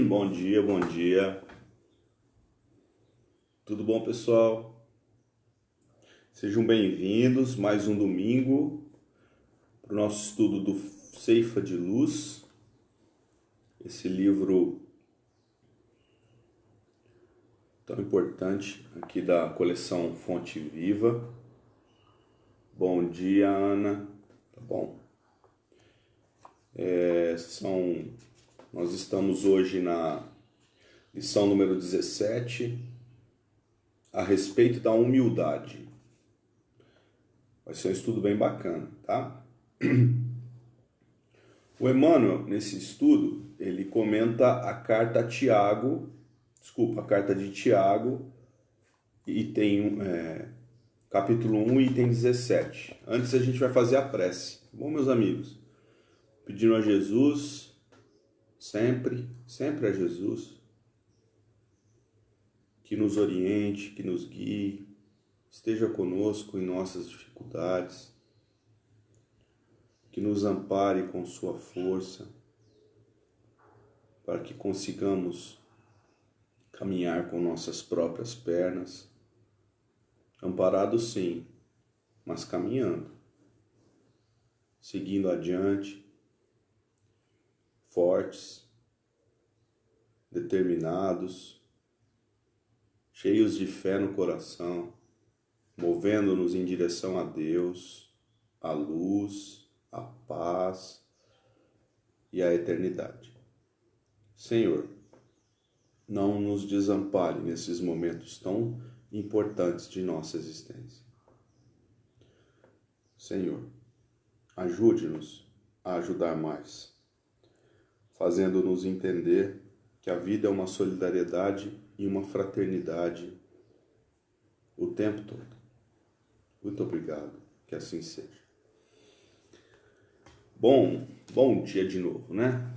Bom dia, bom dia. Tudo bom, pessoal? Sejam bem-vindos mais um domingo para o nosso estudo do Ceifa de Luz, esse livro tão importante aqui da coleção Fonte Viva. Bom dia, Ana. Tá bom? Nós estamos hoje na lição número 17, a respeito da humildade. Vai ser um estudo bem bacana, tá? O Emmanuel, nesse estudo, ele comenta a carta de Tiago, capítulo 1, item 17. Antes a gente vai fazer a prece. Bom, meus amigos? Pedindo a Jesus, sempre a Jesus, que nos oriente, que nos guie, esteja conosco em nossas dificuldades, que nos ampare com sua força, para que consigamos caminhar com nossas próprias pernas, amparados sim, mas caminhando, seguindo adiante, fortes, determinados, cheios de fé no coração, movendo-nos em direção a Deus, à luz, à paz e à eternidade. Senhor, não nos desampare nesses momentos tão importantes de nossa existência. Senhor, ajude-nos a ajudar mais, fazendo-nos entender que a vida é uma solidariedade e uma fraternidade o tempo todo. Muito obrigado, que assim seja. Bom dia de novo, né?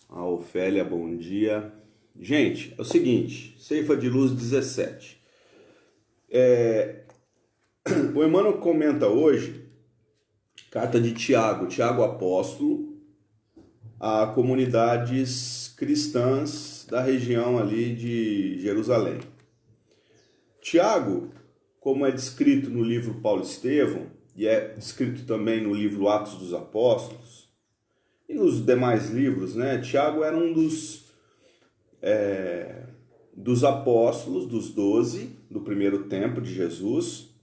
A Ofélia, bom dia. Gente, é o seguinte, Ceifa de Luz 17. O Emmanuel comenta hoje, carta de Tiago apóstolo, a comunidades cristãs da região ali de Jerusalém. Tiago, como é descrito no livro Paulo Estevão, e é descrito também no livro Atos dos Apóstolos, e nos demais livros, né? Tiago era um dos apóstolos, dos 12, do primeiro tempo de Jesus,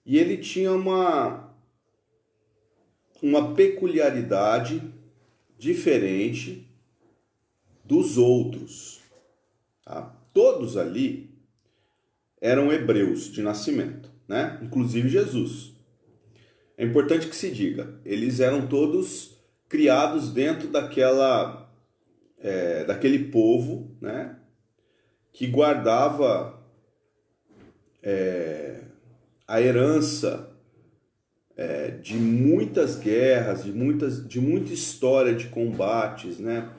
e ele tinha uma peculiaridade diferente dos outros. Tá? Todos ali eram hebreus de nascimento, né? Inclusive Jesus. É importante que se diga, eles eram todos criados dentro daquele povo, né? Que guardava a herança de muitas guerras, de muita história de combates, né?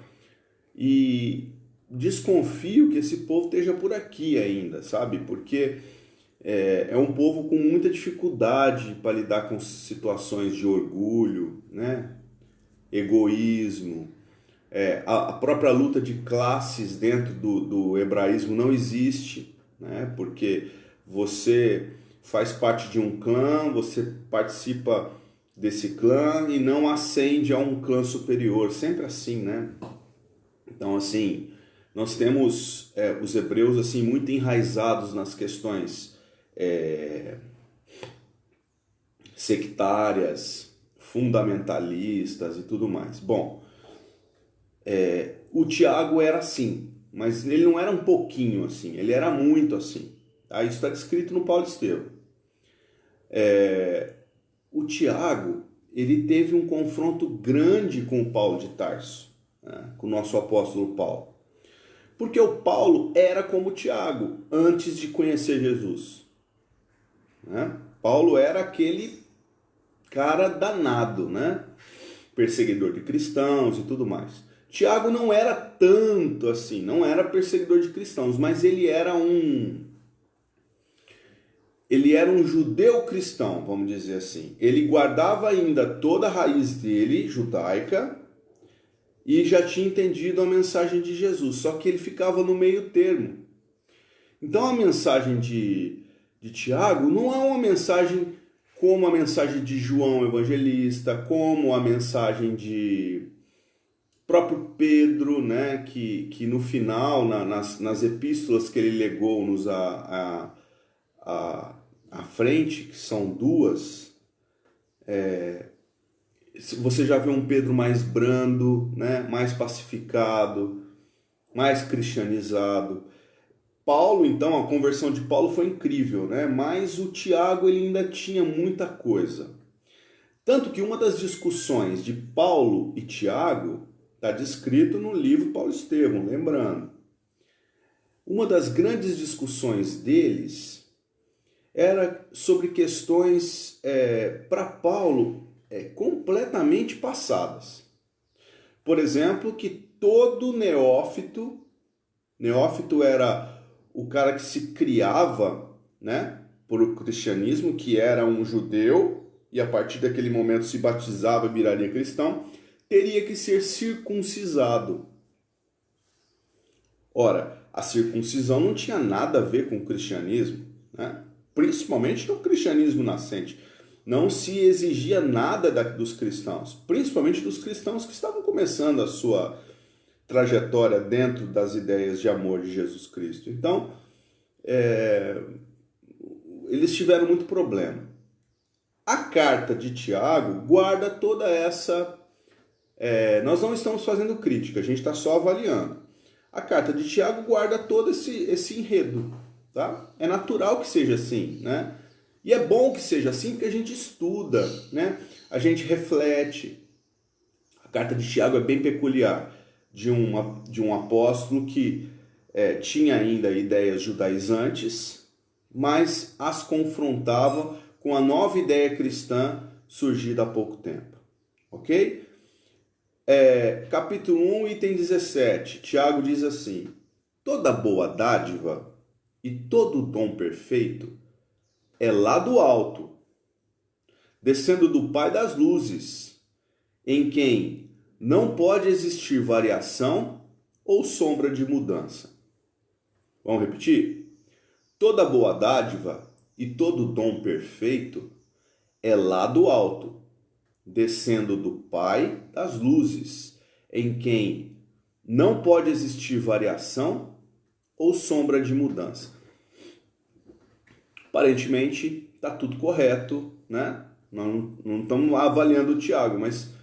E desconfio que esse povo esteja por aqui ainda, sabe? Porque é um povo com muita dificuldade para lidar com situações de orgulho, né? Egoísmo, a própria luta de classes dentro do hebraísmo não existe, né? Porque você faz parte de um clã, você participa desse clã e não ascende a um clã superior, sempre assim, né? Então, assim, nós temos os hebreus assim muito enraizados nas questões sectárias, fundamentalistas e tudo mais. Bom, o Tiago era assim, mas ele não era um pouquinho assim, ele era muito assim. Tá? Isso está descrito no Paulo Estevão. O Tiago, ele teve um confronto grande com o Paulo de Tarso, né? Com o nosso apóstolo Paulo. Porque o Paulo era como o Tiago, antes de conhecer Jesus. Né? Paulo era aquele cara danado, né? Perseguidor de cristãos e tudo mais. Tiago não era tanto assim, não era perseguidor de cristãos, mas ele era ele era um judeu cristão, vamos dizer assim. Ele guardava ainda toda a raiz dele, judaica, e já tinha entendido a mensagem de Jesus, só que ele ficava no meio termo. Então a mensagem de Tiago não é uma mensagem como a mensagem de João Evangelista, como a mensagem de próprio Pedro, né, que no final, nas epístolas que ele legou-nos à frente, que são duas, você já vê um Pedro mais brando, né, mais pacificado, mais cristianizado. Paulo, então, a conversão de Paulo foi incrível, né? Mas o Tiago ele ainda tinha muita coisa. Tanto que uma das discussões de Paulo e Tiago está descrito no livro Paulo e Estevão, lembrando. Uma das grandes discussões deles era sobre questões, para Paulo, completamente passadas. Por exemplo, que todo neófito era o cara que se criava, né, por o cristianismo, que era um judeu, e a partir daquele momento se batizava e viraria cristão, teria que ser circuncisado. Ora, a circuncisão não tinha nada a ver com o cristianismo, né? Principalmente no cristianismo nascente. Não se exigia nada dos cristãos, principalmente dos cristãos que estavam começando a sua trajetória dentro das ideias de amor de Jesus Cristo. Então, eles tiveram muito problema. A carta de Tiago guarda toda essa... nós não estamos fazendo crítica, a gente está só avaliando. A carta de Tiago guarda todo esse enredo. Tá? É natural que seja assim, né? E é bom que seja assim porque a gente estuda, né? A gente reflete. A carta de Tiago é bem peculiar. De um apóstolo que tinha ainda ideias judaizantes, mas as confrontava com a nova ideia cristã surgida há pouco tempo. Ok? Capítulo 1, item 17. Tiago diz assim: toda boa dádiva e todo dom perfeito é lá do alto, descendo do Pai das luzes, em quem não pode existir variação ou sombra de mudança. Vamos repetir? Toda boa dádiva e todo dom perfeito é lá do alto, descendo do Pai das luzes, em quem não pode existir variação ou sombra de mudança. Aparentemente está tudo correto, né? Não estamos avaliando o Tiago, mas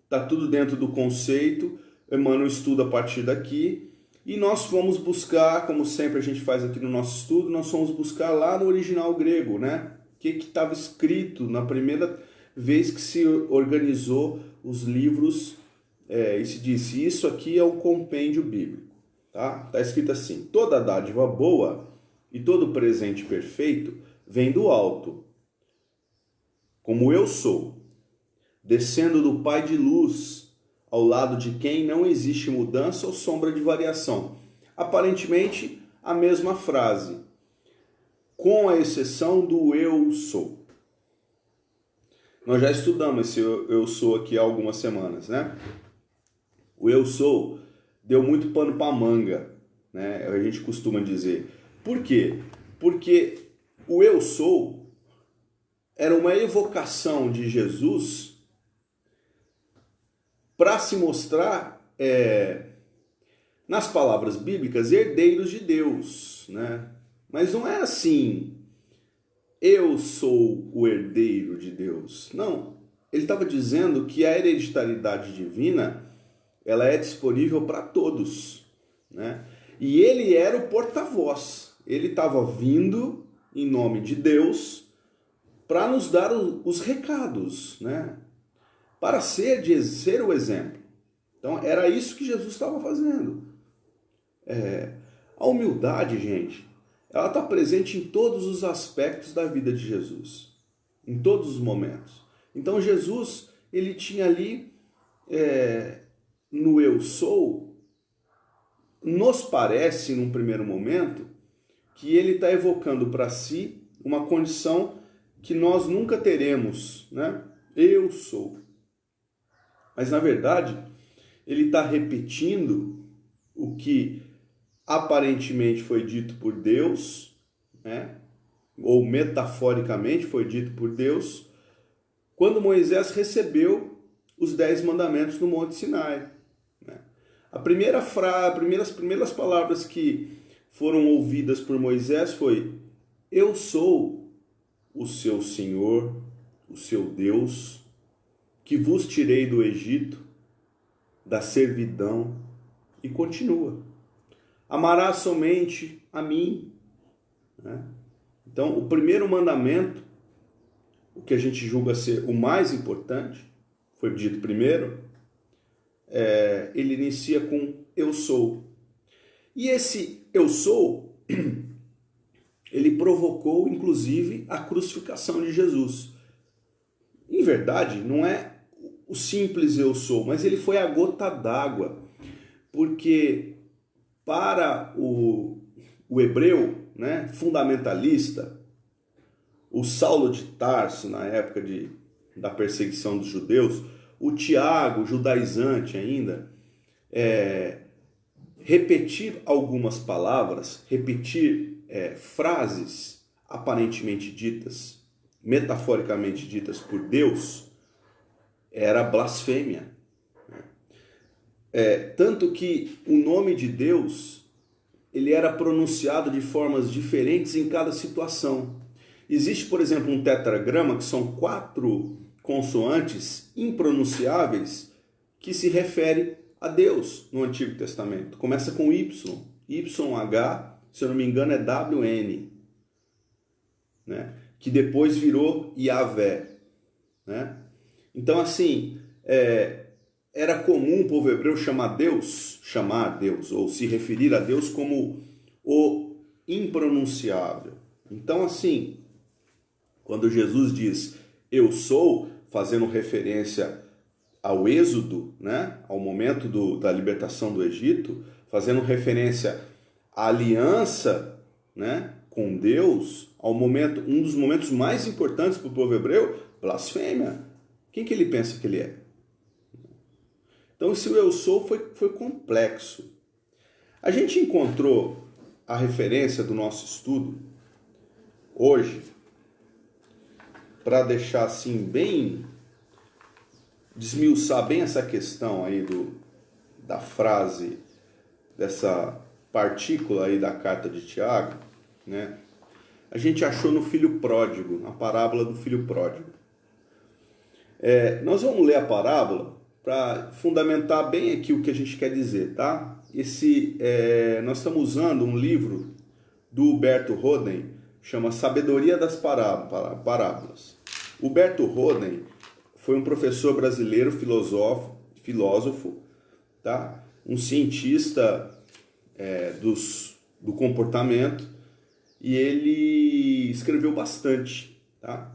está tudo dentro do conceito. Emmanuel estuda a partir daqui e nós vamos buscar, como sempre a gente faz aqui no nosso estudo, nós vamos buscar lá no original grego, né? O que estava escrito na primeira vez que se organizou os livros e se disse: isso aqui é um compêndio bíblico, tá? Está escrito assim: toda dádiva boa e todo presente perfeito vem do alto, como eu sou, descendo do Pai de luz, ao lado de quem não existe mudança ou sombra de variação. Aparentemente, a mesma frase, com a exceção do eu sou. Nós já estudamos esse eu sou aqui há algumas semanas, né? O eu sou deu muito pano para manga, né? A gente costuma dizer. Por quê? Porque o eu sou era uma evocação de Jesus para se mostrar, nas palavras bíblicas, herdeiros de Deus, né? Mas não é assim, eu sou o herdeiro de Deus. Não, ele estava dizendo que a hereditariedade divina, ela é disponível para todos, né? E ele era o porta-voz, ele estava vindo em nome de Deus para nos dar os recados, né? Para ser o exemplo. Então era isso que Jesus estava fazendo. A humildade, gente, ela está presente em todos os aspectos da vida de Jesus, em todos os momentos. Então Jesus, ele tinha ali, no eu sou, nos parece, num primeiro momento, que ele está evocando para si uma condição que nós nunca teremos, né? Eu sou. Mas na verdade, ele está repetindo o que aparentemente foi dito por Deus, né? Ou metaforicamente foi dito por Deus, quando Moisés recebeu os 10 mandamentos no Monte Sinai. Né? As primeiras palavras que foram ouvidas por Moisés foi: eu sou o seu Senhor, o seu Deus, que vos tirei do Egito, da servidão, e continua. Amarás somente a mim. Né? Então, o primeiro mandamento, o que a gente julga ser o mais importante, foi dito primeiro, ele inicia com eu sou. E esse eu sou, ele provocou inclusive a crucificação de Jesus. Em verdade, não é o simples eu sou, mas ele foi a gota d'água, porque para o hebreu, né, fundamentalista, o Saulo de Tarso, na época da perseguição dos judeus, o Tiago, judaizante ainda, repetir algumas palavras, repetir frases aparentemente ditas, metaforicamente ditas por Deus, era blasfêmia. Tanto que o nome de Deus, ele era pronunciado de formas diferentes em cada situação. Existe, por exemplo, um tetragrama, que são 4 consoantes impronunciáveis, que se refere a Deus no Antigo Testamento. Começa com Y. YH, se eu não me engano, é WN. Né? Que depois virou Yahvé. Né? Então, assim, era comum o povo hebreu chamar Deus, ou se referir a Deus como o impronunciável. Então, assim, quando Jesus diz eu sou, fazendo referência ao Êxodo, né, ao momento da libertação do Egito, fazendo referência à aliança, né, com Deus, ao momento, um dos momentos mais importantes para o povo hebreu, blasfêmia. Quem que ele pensa que ele é? Então, esse eu sou foi complexo. A gente encontrou a referência do nosso estudo hoje, para deixar assim bem, desmiuçar bem essa questão aí da frase, dessa partícula aí da carta de Tiago, né? A gente achou no filho pródigo, na parábola do filho pródigo. Nós vamos ler a parábola para fundamentar bem aqui o que a gente quer dizer, tá? Nós estamos usando um livro do Huberto Roden, chama Sabedoria das Parábolas. Huberto Roden foi um professor brasileiro, filósofo, tá? Um cientista do comportamento, e ele escreveu bastante, tá?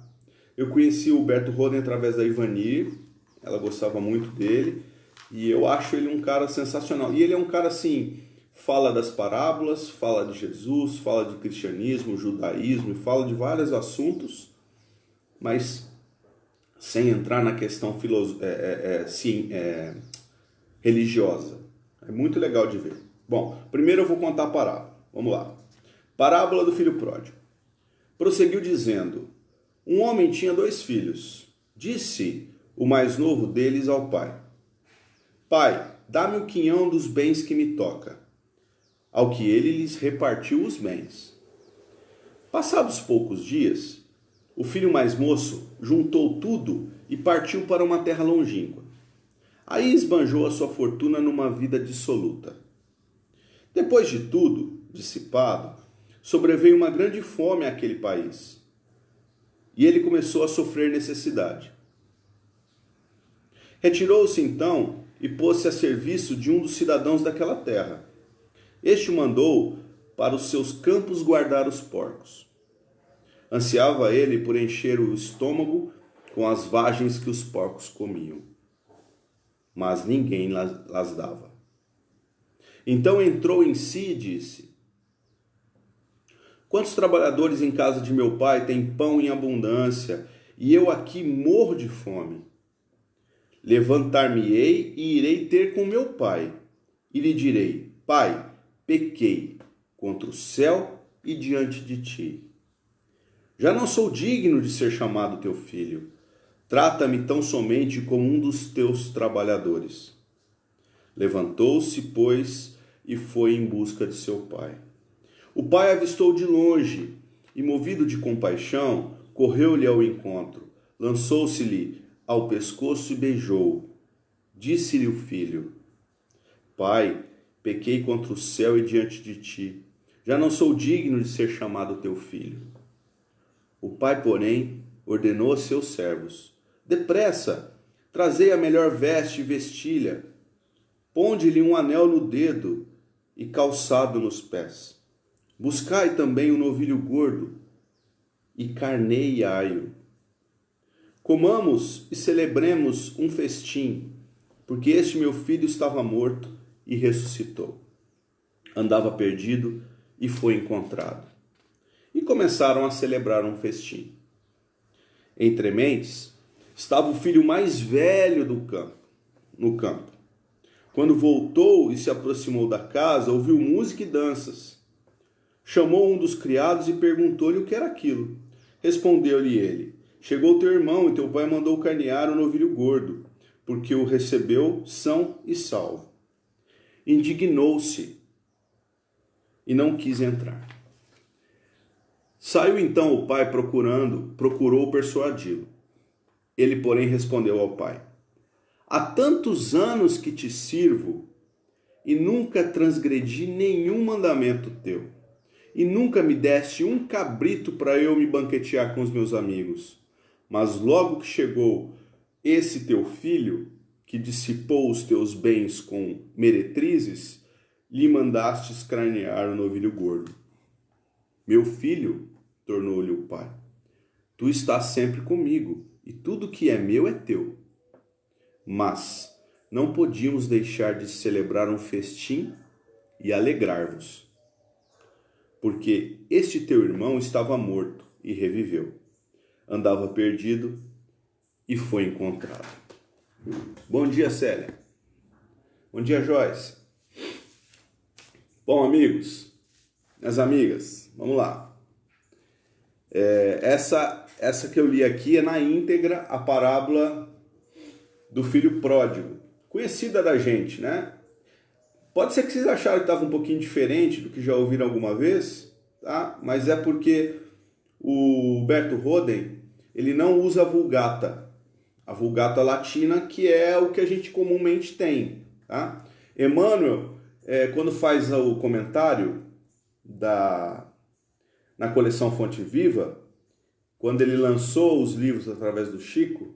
Eu conheci o Huberto Roden através da Ivani, ela gostava muito dele, e eu acho ele um cara sensacional. E ele é um cara assim, fala das parábolas, fala de Jesus, fala de cristianismo, judaísmo, fala de vários assuntos, mas sem entrar na questão religiosa. É muito legal de ver. Bom, primeiro eu vou contar a parábola. Vamos lá. Parábola do filho pródigo. Prosseguiu dizendo: um homem tinha 2 filhos. Disse o mais novo deles ao pai: Pai, dá-me o quinhão dos bens que me toca. Ao que ele lhes repartiu os bens. Passados poucos dias, o filho mais moço juntou tudo e partiu para uma terra longínqua. Aí esbanjou a sua fortuna numa vida dissoluta. Depois de tudo dissipado, sobreveio uma grande fome àquele país, e ele começou a sofrer necessidade. Retirou-se então e pôs-se a serviço de um dos cidadãos daquela terra. Este o mandou para os seus campos guardar os porcos. Ansiava ele por encher o estômago com as vagens que os porcos comiam, mas ninguém las dava. Então entrou em si e disse: Quantos trabalhadores em casa de meu pai têm pão em abundância, e eu aqui morro de fome? Levantar-me-ei e irei ter com meu pai, e lhe direi: Pai, pequei contra o céu e diante de ti. Já não sou digno de ser chamado teu filho. Trata-me tão somente como um dos teus trabalhadores. Levantou-se, pois, e foi em busca de seu pai. O pai avistou de longe e, movido de compaixão, correu-lhe ao encontro, lançou-se-lhe ao pescoço e beijou. Disse-lhe o filho: Pai, pequei contra o céu e diante de ti. Já não sou digno de ser chamado teu filho. O pai, porém, ordenou a seus servos: Depressa, trazei a melhor veste e vestilha, ponde-lhe um anel no dedo e calçado nos pés. Buscai também o novilho gordo e carneiai-o. Comamos e celebremos um festim, porque este meu filho estava morto e ressuscitou. Andava perdido e foi encontrado. E começaram a celebrar um festim. Entre mentes, estava o filho mais velho no campo. Quando voltou e se aproximou da casa, ouviu música e danças. Chamou um dos criados e perguntou-lhe o que era aquilo. Respondeu-lhe ele: Chegou teu irmão e teu pai mandou carnear o novilho gordo, porque o recebeu são e salvo. Indignou-se e não quis entrar. Saiu então o pai procurou persuadi-lo. Ele, porém, respondeu ao pai: Há tantos anos que te sirvo e nunca transgredi nenhum mandamento teu, e nunca me deste um cabrito para eu me banquetear com os meus amigos. Mas logo que chegou esse teu filho, que dissipou os teus bens com meretrizes, lhe mandastes carnear o novilho gordo. Meu filho, tornou-lhe o pai, tu estás sempre comigo, e tudo que é meu é teu. Mas não podíamos deixar de celebrar um festim e alegrar-vos, porque este teu irmão estava morto e reviveu, andava perdido e foi encontrado. Bom dia, Célia. Bom dia, Joyce. Bom, amigos, minhas amigas, vamos lá. Essa que eu li aqui é na íntegra a parábola do filho pródigo, conhecida da gente, né? Pode ser que vocês acharam que estava um pouquinho diferente do que já ouviram alguma vez, tá? Mas é porque o Humberto Roden, ele não usa a Vulgata latina, que é o que a gente comumente tem, tá? Emmanuel, quando faz o comentário na coleção Fonte Viva, quando ele lançou os livros através do Chico,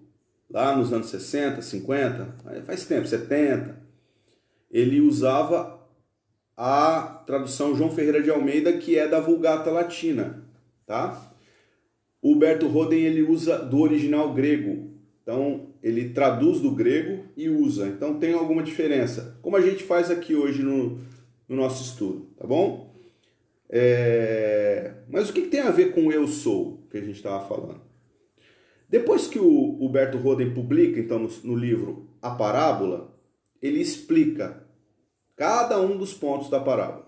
lá nos anos 60, 50, faz tempo, 70, ele usava a tradução João Ferreira de Almeida, que é da Vulgata Latina, tá? O Humberto Roden, ele usa do original grego, então ele traduz do grego e usa, então tem alguma diferença, como a gente faz aqui hoje no nosso estudo, tá bom? Mas o que tem a ver com eu sou, que a gente estava falando? Depois que o Humberto Roden publica, então, no livro A Parábola, ele explica cada um dos pontos da parábola,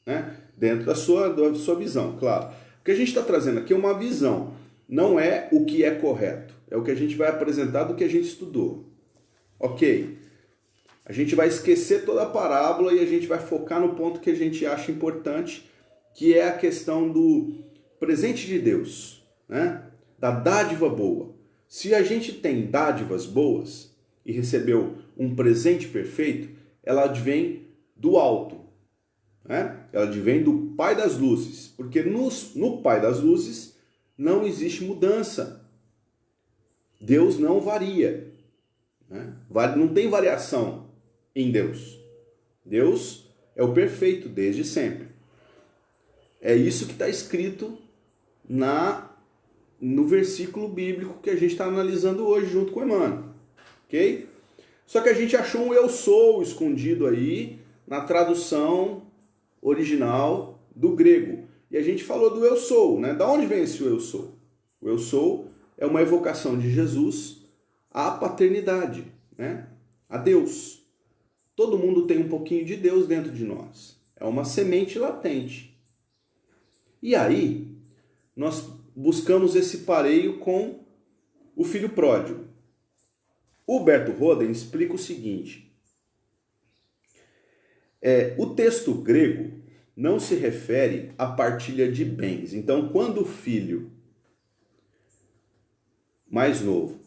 né? Dentro da sua visão, claro. O que a gente está trazendo aqui é uma visão, não é o que é correto, é o que a gente vai apresentar do que a gente estudou. Ok? A gente vai esquecer toda a parábola e a gente vai focar no ponto que a gente acha importante, que é a questão do presente de Deus, né? Da dádiva boa. Se a gente tem dádivas boas e recebeu um presente perfeito, ela advém do alto, né? Ela advém do Pai das Luzes, porque no Pai das Luzes não existe mudança. Deus não varia, né? Não tem variação em Deus. Deus é o perfeito desde sempre. É isso que está escrito no versículo bíblico que a gente está analisando hoje junto com o Emmanuel, ok? Só que a gente achou um eu sou escondido aí na tradução original do grego. E a gente falou do eu sou, né? Da onde vem esse eu sou? O eu sou é uma evocação de Jesus à paternidade, né? A Deus. Todo mundo tem um pouquinho de Deus dentro de nós. É uma semente latente. E aí, nós buscamos esse pareio com o filho pródigo. O Humberto Roden explica o seguinte. O texto grego não se refere à partilha de bens. Então, quando o filho mais novo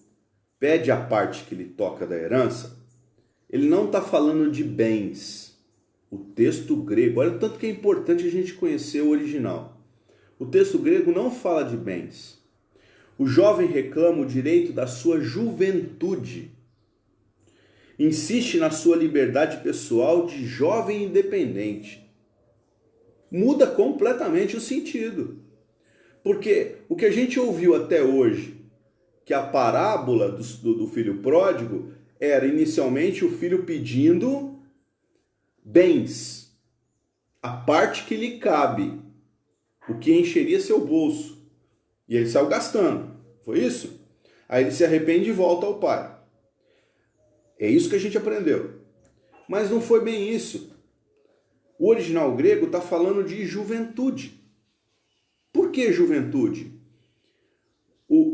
pede a parte que lhe toca da herança, ele não está falando de bens. O texto grego, olha o tanto que é importante a gente conhecer o original. O texto grego não fala de bens. O jovem reclama o direito da sua juventude. Insiste na sua liberdade pessoal de jovem independente. Muda completamente o sentido. Porque o que a gente ouviu até hoje, que a parábola do filho pródigo era inicialmente o filho pedindo bens, a parte que lhe cabe, o que encheria seu bolso. E ele saiu gastando. Foi isso? Aí ele se arrepende e volta ao pai. É isso que a gente aprendeu. Mas não foi bem isso. O original grego está falando de juventude. Por que juventude?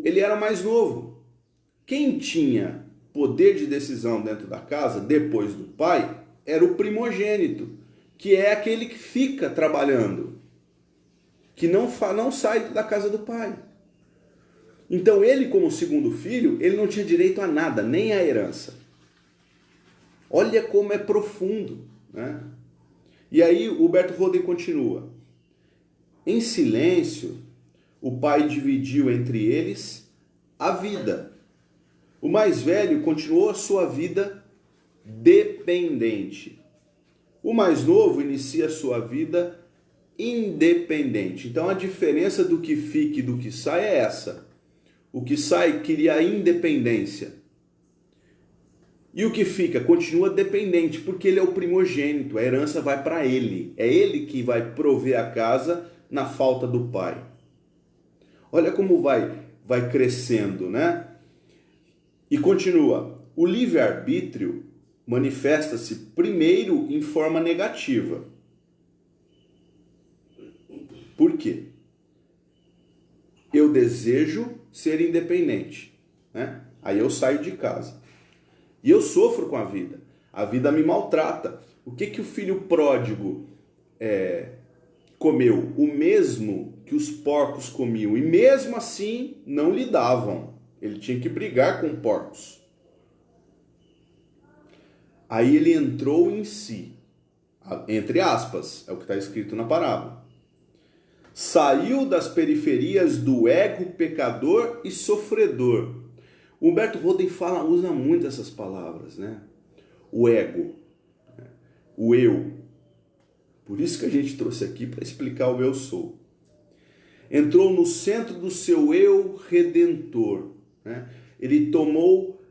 Ele era mais novo. Quem tinha poder de decisão dentro da casa, depois do pai, era o primogênito, que é aquele que fica trabalhando, que não sai da casa do pai. Então ele, como segundo filho, ele não tinha direito a nada, nem a herança. Olha como é profundo, né? E aí o Humberto Roden continua. Em silêncio, o pai dividiu entre eles a vida. O mais velho continuou a sua vida dependente. O mais novo inicia a sua vida independente. Então a diferença do que fica e do que sai é essa. O que sai cria a independência. E o que fica continua dependente, porque ele é o primogênito, a herança vai para ele. É ele que vai prover a casa na falta do pai. Olha como vai crescendo, né? E continua. O livre-arbítrio manifesta-se primeiro em forma negativa. Por quê? Eu desejo ser independente, né? Aí eu saio de casa. E eu sofro com a vida. A vida me maltrata. O que o filho pródigo comeu? O mesmo que os porcos comiam. E mesmo assim não lhe davam. Ele tinha que brigar com porcos. Aí ele entrou em si. Entre aspas, é o que está escrito na parábola. Saiu das periferias do ego pecador e sofredor. O Humberto Roden usa muito essas palavras, né? O ego, o eu. Por isso que a gente trouxe aqui para explicar o eu sou. Entrou no centro do seu eu redentor, né? Ele tomou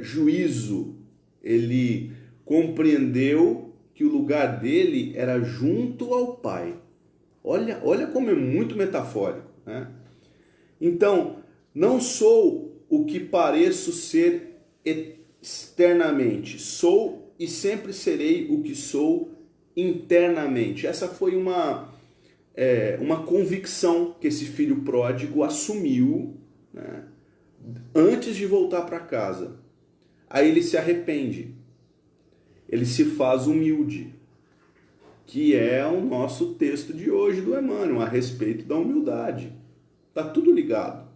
juízo, ele compreendeu que o lugar dele era junto ao Pai. Olha como é muito metafórico, né? Então, não sou o que pareço ser externamente. Sou e sempre serei o que sou internamente. Essa foi uma convicção que esse filho pródigo assumiu, né, antes de voltar para casa. Aí ele se arrepende. Ele se faz humilde, que é o nosso texto de hoje do Emmanuel, a respeito da humildade. Está tudo ligado.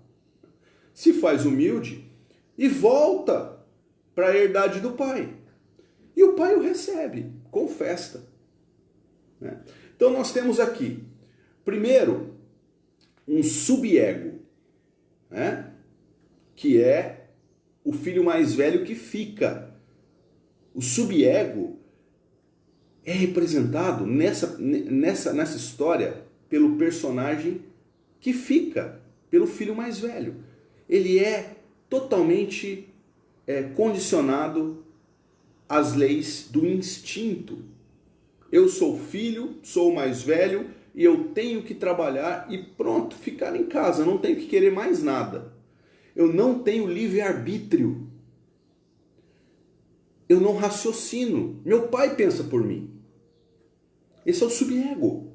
Se faz humilde e volta para a herdade do pai. E o pai o recebe com festa, né? Então nós temos aqui, primeiro, um sub-ego, né? Que é o filho mais velho que fica. O sub-ego é representado nessa história pelo personagem que fica, pelo filho mais velho. Ele é totalmente condicionado às leis do instinto. Eu sou filho, sou o mais velho e eu tenho que trabalhar e pronto, ficar em casa, eu não tenho que querer mais nada. Eu não tenho livre-arbítrio. Eu não raciocino. Meu pai pensa por mim. Esse é o subego.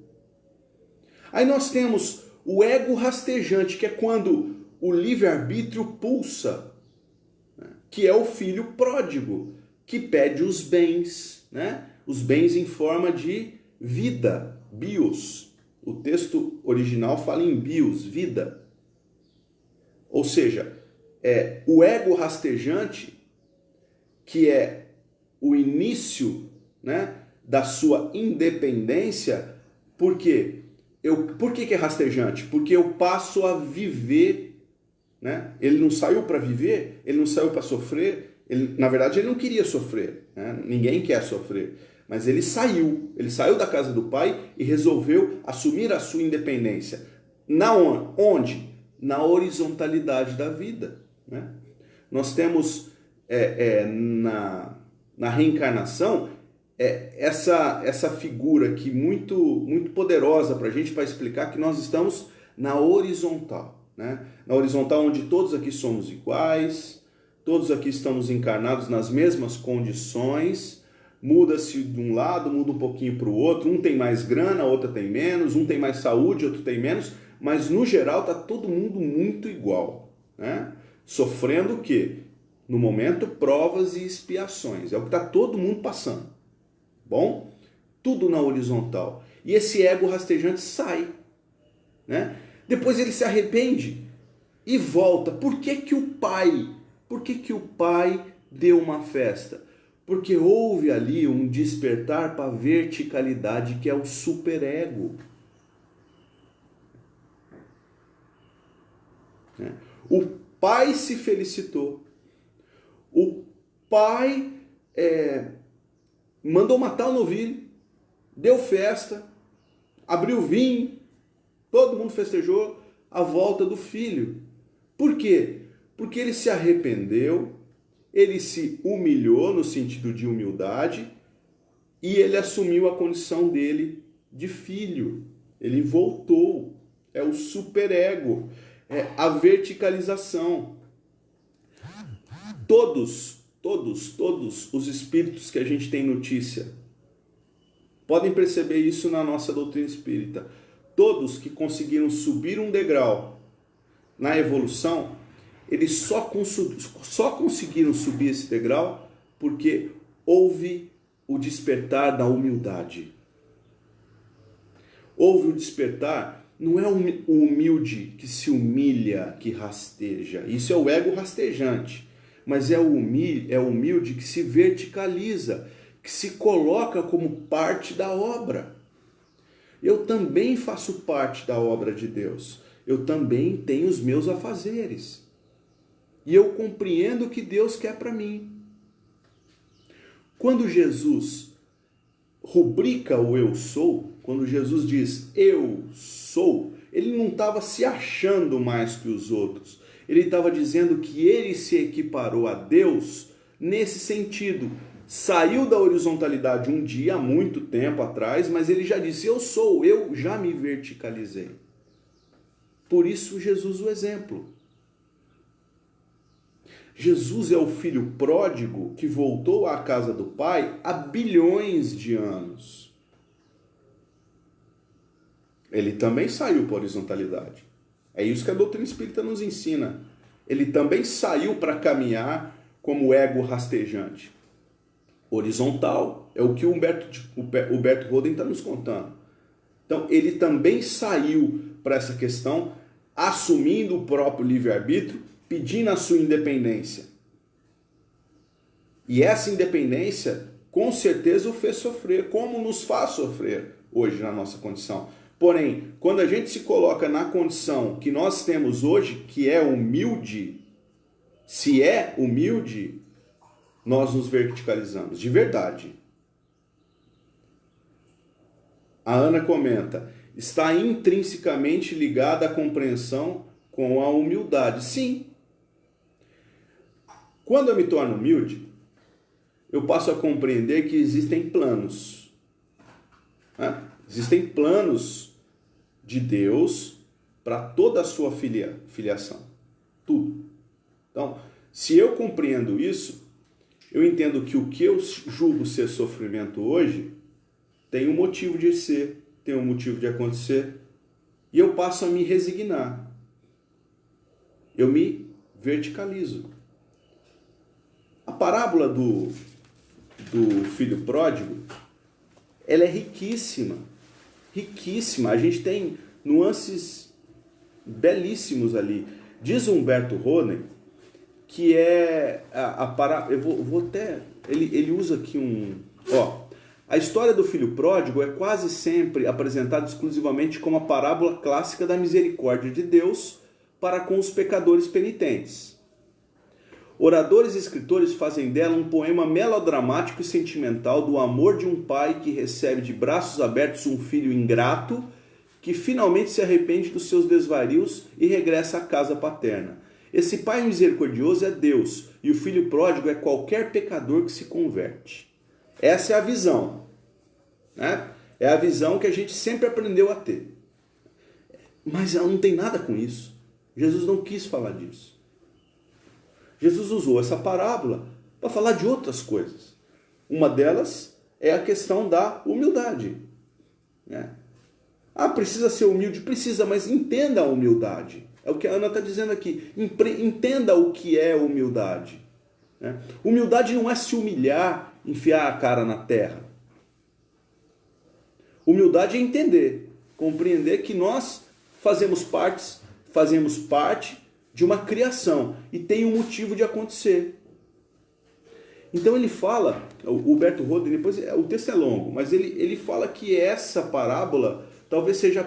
Aí nós temos o ego rastejante, que é quando o livre-arbítrio pulsa, né? Que é o filho pródigo, que pede os bens, né? Os bens em forma de vida, bios. O texto original fala em bios, vida. Ou seja, o ego rastejante, que é o início, né, da sua independência. Por quê? Por que é rastejante? Porque eu passo a viver, né? Ele não saiu para viver, ele não saiu para sofrer, na verdade ele não queria sofrer, né? Ninguém quer sofrer, mas ele saiu da casa do pai e resolveu assumir a sua independência. Onde? Na horizontalidade da vida, né? Nós temos na reencarnação essa figura aqui muito poderosa para a gente, para explicar que nós estamos na horizontal, né? Na horizontal, onde todos aqui somos iguais, todos aqui estamos encarnados nas mesmas condições, muda-se de um lado, muda um pouquinho para o outro, um tem mais grana, outro tem menos, um tem mais saúde, outro tem menos, mas no geral está todo mundo muito igual, né? Sofrendo o quê? No momento, provas e expiações. É o que está todo mundo passando. Bom? Tudo na horizontal. E esse ego rastejante sai, né? Depois ele se arrepende e volta. Por que o pai deu uma festa? Porque houve ali um despertar para a verticalidade, que é o superego. O pai se felicitou. O pai mandou matar o novilho, deu festa, abriu vinho, todo mundo festejou a volta do filho. Por quê? Porque ele se arrependeu, ele se humilhou no sentido de humildade e ele assumiu a condição dele de filho. Ele voltou. É o superego, é a verticalização. Todos os espíritos que a gente tem notícia podem perceber isso na nossa doutrina espírita. Todos que conseguiram subir um degrau na evolução, eles só conseguiram subir esse degrau porque houve o despertar da humildade. Houve o despertar, não é o humilde que se humilha, que rasteja. Isso é o ego rastejante. Mas é o humilde que se verticaliza, que se coloca como parte da obra. Eu também faço parte da obra de Deus. Eu também tenho os meus afazeres. E eu compreendo o que Deus quer para mim. Quando Jesus rubrica o eu sou, quando Jesus diz eu sou, ele não estava se achando mais que os outros. Ele estava dizendo que ele se equiparou a Deus nesse sentido. Saiu da horizontalidade um dia, há muito tempo atrás, mas ele já disse, eu sou, eu já me verticalizei. Por isso Jesus o exemplo. Jesus é o filho pródigo que voltou à casa do Pai há bilhões de anos. Ele também saiu para a horizontalidade. É isso que a doutrina espírita nos ensina. Ele também saiu para caminhar como ego rastejante. Horizontal é o que o Humberto Roden está nos contando. Então, ele também saiu para essa questão, assumindo o próprio livre-arbítrio, pedindo a sua independência. E essa independência, com certeza, o fez sofrer, como nos faz sofrer hoje na nossa condição. Porém, quando a gente se coloca na condição que nós temos hoje, que é humilde, se é humilde, nós nos verticalizamos, de verdade. A Ana comenta, está intrinsecamente ligada à compreensão com a humildade. Sim. Quando eu me torno humilde, eu passo a compreender que existem planos. Né? Existem planos de Deus para toda a sua filiação. Tudo. Então, se eu compreendo isso, eu entendo que o que eu julgo ser sofrimento hoje tem um motivo de ser, tem um motivo de acontecer, e eu passo a me resignar. Eu me verticalizo. A parábola do filho pródigo, ela é riquíssima. Riquíssima. A gente tem nuances belíssimos ali. Diz Humberto Rohner que é a parábola... Eu vou até... Ele usa aqui a história do filho pródigo é quase sempre apresentada exclusivamente como a parábola clássica da misericórdia de Deus para com os pecadores penitentes. Oradores e escritores fazem dela um poema melodramático e sentimental do amor de um pai que recebe de braços abertos um filho ingrato que finalmente se arrepende dos seus desvarios e regressa à casa paterna. Esse pai misericordioso é Deus e o filho pródigo é qualquer pecador que se converte. Essa é a visão, né? É a visão que a gente sempre aprendeu a ter. Mas ela não tem nada com isso. Jesus não quis falar disso. Jesus usou essa parábola para falar de outras coisas. Uma delas é a questão da humildade, né? Precisa ser humilde? Precisa, mas entenda a humildade. É o que a Ana está dizendo aqui. Entenda o que é humildade, né? Humildade não é se humilhar, enfiar a cara na terra. Humildade é entender, compreender que nós fazemos parte de uma criação e tem um motivo de acontecer. Então ele fala, o Humberto Rohner, depois o texto é longo, mas ele fala que essa parábola talvez seja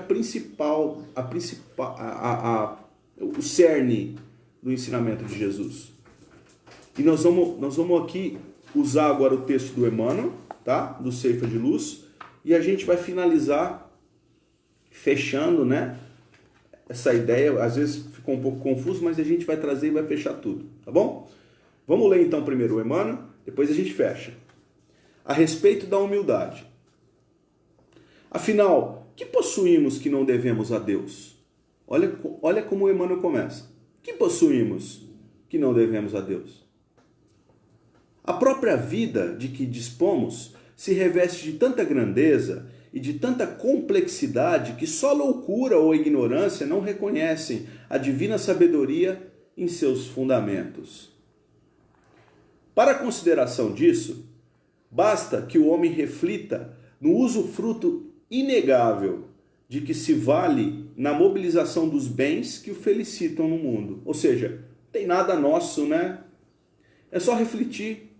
o cerne do ensinamento de Jesus. E nós vamos aqui usar agora o texto do Emmanuel, tá? Do Ceifa de Luz, e a gente vai finalizar fechando, né? Essa ideia, às vezes ficou um pouco confuso, mas a gente vai trazer e vai fechar tudo, tá bom? Vamos ler então primeiro o Emmanuel, depois a gente fecha. A respeito da humildade. Afinal, que possuímos que não devemos a Deus? Olha como o Emmanuel começa. Que possuímos que não devemos a Deus? A própria vida de que dispomos se reveste de tanta grandeza e de tanta complexidade que só loucura ou ignorância não reconhecem a divina sabedoria em seus fundamentos. Para a consideração disso, basta que o homem reflita no usufruto inegável de que se vale na mobilização dos bens que o felicitam no mundo. Ou seja, não tem nada nosso, né? É só refletir.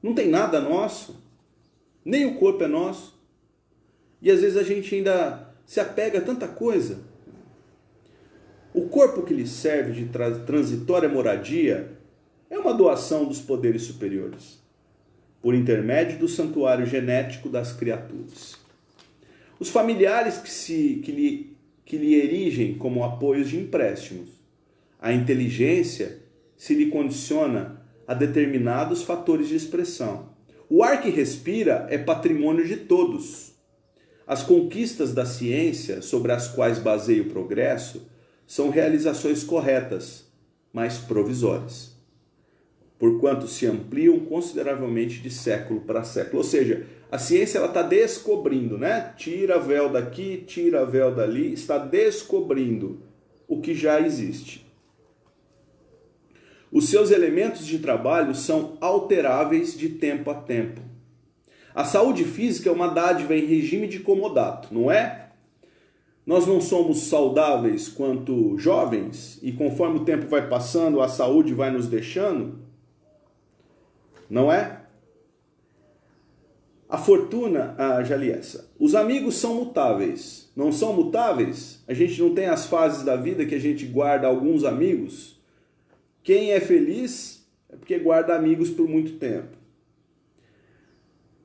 Não tem nada nosso. Nem o corpo é nosso. E às vezes a gente ainda se apega a tanta coisa. O corpo que lhe serve de transitória moradia é uma doação dos poderes superiores, por intermédio do santuário genético das criaturas. Os familiares que lhe erigem como apoios de empréstimos. A inteligência se lhe condiciona a determinados fatores de expressão. O ar que respira é patrimônio de todos. As conquistas da ciência, sobre as quais baseia o progresso, são realizações corretas, mas provisórias, porquanto se ampliam consideravelmente de século para século. Ou seja, a ciência está descobrindo, né? Tira véu daqui, tira véu dali, está descobrindo o que já existe. Os seus elementos de trabalho são alteráveis de tempo a tempo. A saúde física é uma dádiva em regime de comodato, não é? Nós não somos saudáveis quanto jovens e conforme o tempo vai passando, a saúde vai nos deixando, não é? A fortuna, já li essa. Os amigos são mutáveis, não são mutáveis? A gente não tem as fases da vida que a gente guarda alguns amigos? Quem é feliz é porque guarda amigos por muito tempo.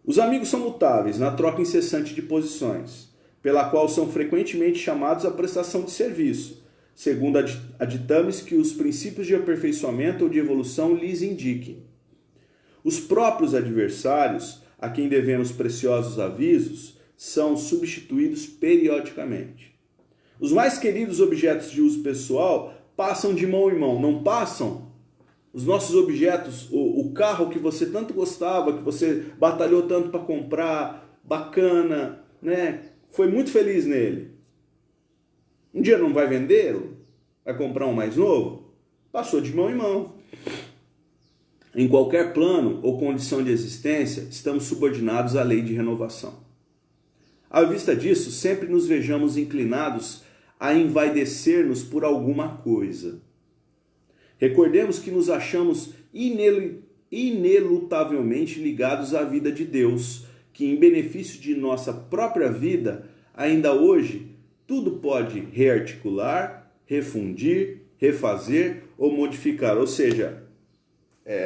Os amigos são mutáveis na troca incessante de posições, pela qual são frequentemente chamados à prestação de serviço, segundo a ditames que os princípios de aperfeiçoamento ou de evolução lhes indiquem. Os próprios adversários, a quem devemos preciosos avisos, são substituídos periodicamente. Os mais queridos objetos de uso pessoal passam de mão em mão, não passam? Os nossos objetos, o carro que você tanto gostava, que você batalhou tanto para comprar, bacana, né? Foi muito feliz nele. Um dia não vai vendê-lo? Vai comprar um mais novo? Passou de mão em mão. Em qualquer plano ou condição de existência, estamos subordinados à lei de renovação. À vista disso, sempre nos vejamos inclinados a envaidecer-nos por alguma coisa. Recordemos que nos achamos inelutavelmente ligados à vida de Deus, que em benefício de nossa própria vida, ainda hoje, tudo pode rearticular, refundir, refazer ou modificar. Ou seja,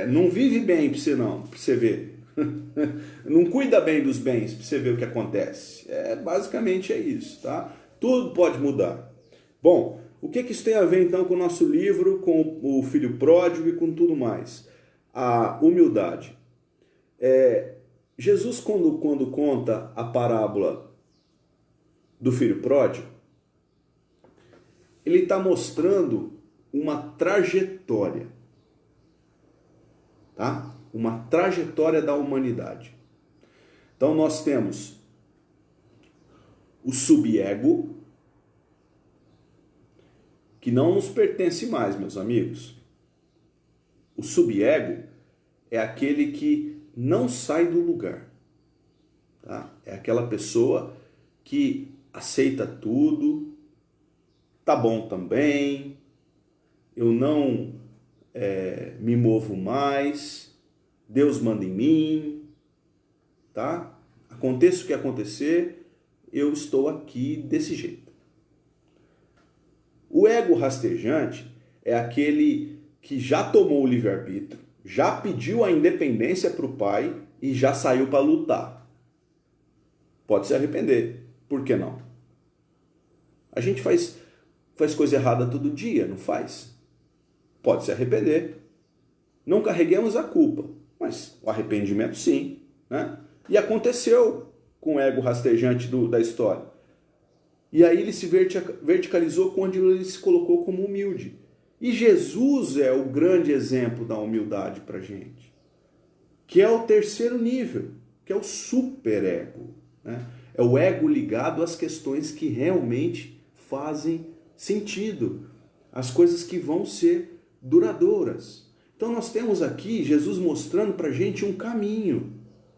não vive bem para você não, para você ver. Não cuida bem dos bens para você ver o que acontece. Basicamente é isso, tá? Tudo pode mudar. Bom, o que isso tem a ver então com o nosso livro, com o filho pródigo e com tudo mais? A humildade. Jesus, quando conta a parábola do filho pródigo, ele está mostrando uma trajetória, tá? Uma trajetória da humanidade. Então nós temos o subego, que não nos pertence mais, meus amigos. O subego é aquele que não sai do lugar, tá? É aquela pessoa que aceita tudo, tá bom também, eu não me movo mais, Deus manda em mim, tá? Aconteça o que acontecer, eu estou aqui desse jeito. O ego rastejante é aquele que já tomou o livre-arbítrio, já pediu a independência para o pai e já saiu para lutar. Pode se arrepender, por que não? A gente faz coisa errada todo dia, não faz? Pode se arrepender. Não carreguemos a culpa, mas o arrependimento sim, né? E aconteceu com o ego rastejante da história. E aí ele se verticalizou quando ele se colocou como humilde. E Jesus é o grande exemplo da humildade para a gente, que é o terceiro nível, que é o superego, né? É o ego ligado às questões que realmente fazem sentido, as coisas que vão ser duradouras. Então nós temos aqui Jesus mostrando para a gente um caminho,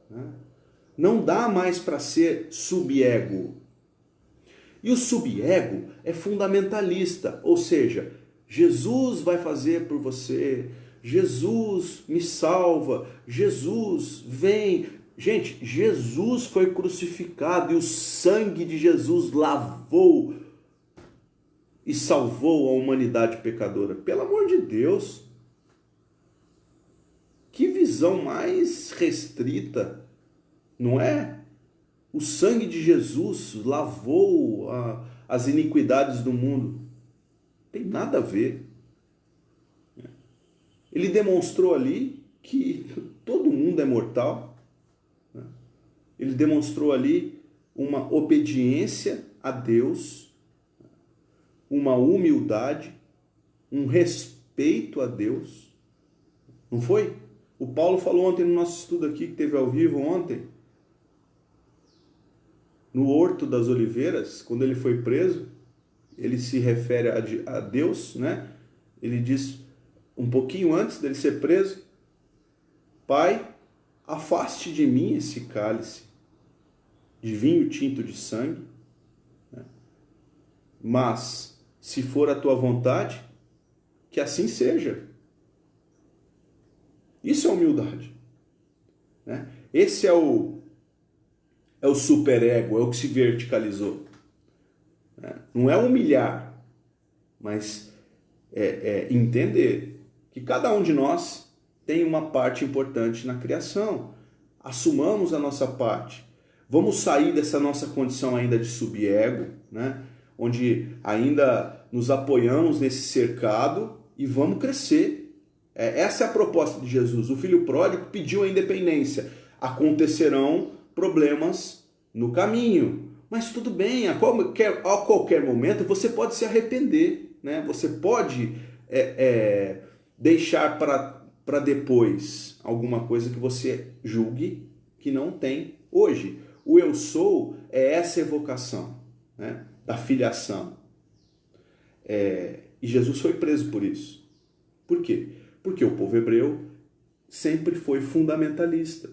né? Não dá mais para ser subego. E o subego é fundamentalista, ou seja, Jesus vai fazer por você, Jesus me salva, Jesus vem. Gente, Jesus foi crucificado e o sangue de Jesus lavou e salvou a humanidade pecadora. Pelo amor de Deus, que visão mais restrita, não é? O sangue de Jesus lavou as iniquidades do mundo. Tem nada a ver. Ele demonstrou ali que todo mundo é mortal. Ele demonstrou ali uma obediência a Deus, uma humildade, um respeito a Deus. Não foi? O Paulo falou ontem no nosso estudo aqui, que teve ao vivo ontem, no Horto das Oliveiras, quando ele foi preso, ele se refere a Deus, né? Ele diz, um pouquinho antes dele ser preso, Pai, afaste de mim esse cálice de vinho tinto de sangue, né? Mas, se for a tua vontade, que assim seja. Isso é humildade, né? Esse é o superego, é o que se verticalizou. Não é humilhar, mas é entender que cada um de nós tem uma parte importante na criação. Assumamos a nossa parte. Vamos sair dessa nossa condição ainda de subego, né? Onde ainda nos apoiamos nesse cercado e vamos crescer. Essa é a proposta de Jesus. O filho pródigo pediu a independência. Acontecerão problemas no caminho. Mas tudo bem, a qualquer momento você pode se arrepender, né? Você pode deixar para depois alguma coisa que você julgue que não tem hoje. O eu sou é essa evocação, né? Da filiação. E Jesus foi preso por isso. Por quê? Porque o povo hebreu sempre foi fundamentalista.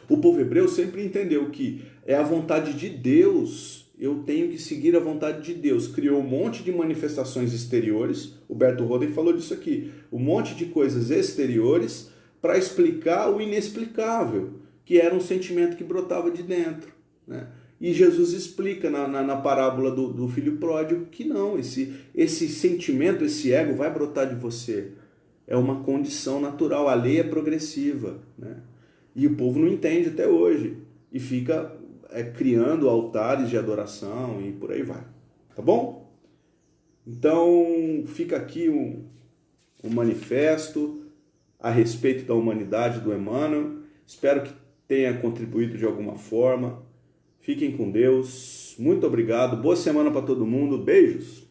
O povo hebreu sempre entendeu que é a vontade de Deus, eu tenho que seguir a vontade de Deus. Criou um monte de manifestações exteriores, o Berto Roden falou disso aqui, um monte de coisas exteriores para explicar o inexplicável, que era um sentimento que brotava de dentro, né? E Jesus explica na parábola do filho pródigo que não, esse sentimento, esse ego vai brotar de você. É uma condição natural, a lei é progressiva, né? E o povo não entende até hoje. E fica criando altares de adoração e por aí vai. Tá bom? Então fica aqui um manifesto a respeito da humanidade do Emmanuel. Espero que tenha contribuído de alguma forma. Fiquem com Deus. Muito obrigado. Boa semana para todo mundo. Beijos.